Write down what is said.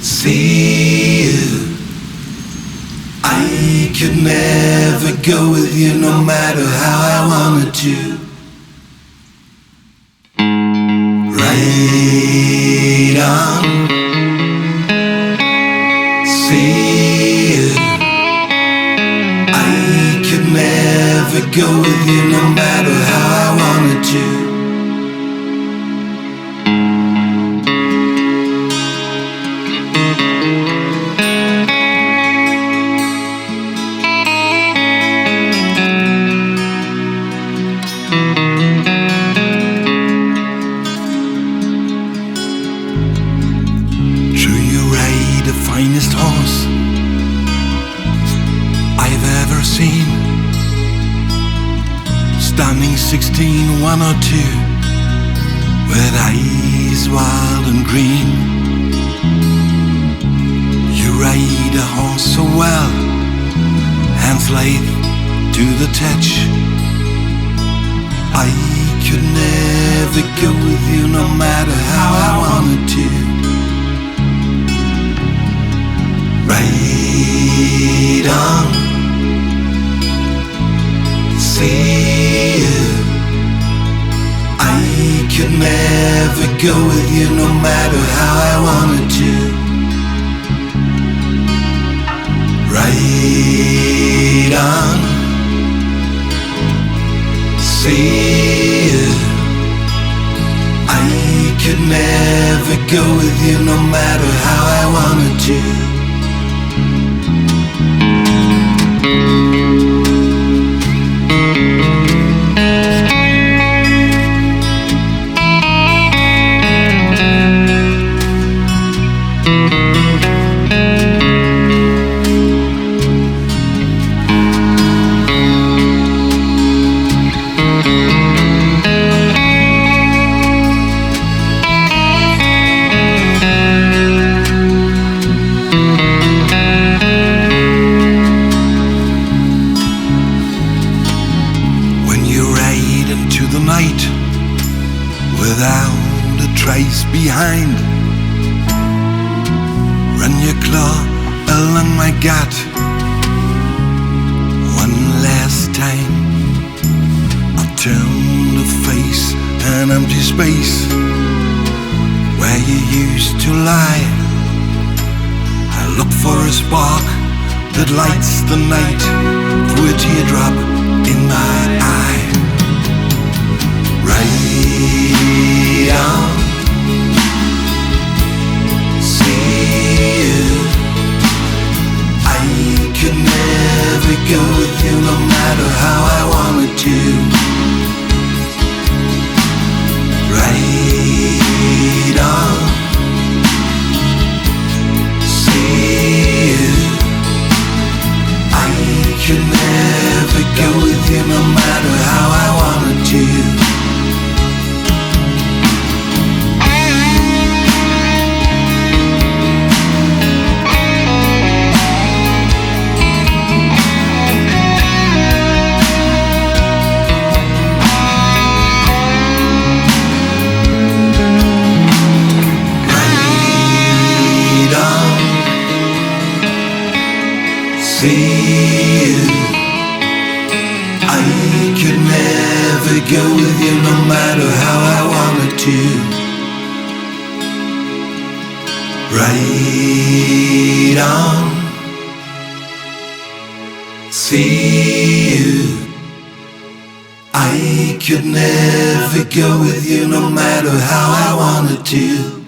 see you. I could never go with you no matter how I wanted to. Right on, see you. I could never go with you no matter how I wanted to. Finest horse I've ever seen, standing 16, 1 or 2, with eyes wild and green. You ride a horse so well, hands lithe to the touch. I could never go with you no matter how I wanted to. Right on, see you. I could never go with you no matter how I wanted to. Right on, see you. I could never go with you no matter how I wanted to. Without a trace behind, run your claw along my gut one last time. I'll turn to face an empty space where you used to lie. I look for a spark that lights the night through a teardrop in my eye. Right on, see you. I could never go with you no matter how I wanted to. Right on, see you. I could never go with you no matter how I wanted to. See you. I could never go with you no matter how I wanted to. Right on, see you. I could never go with you no matter how I wanted to.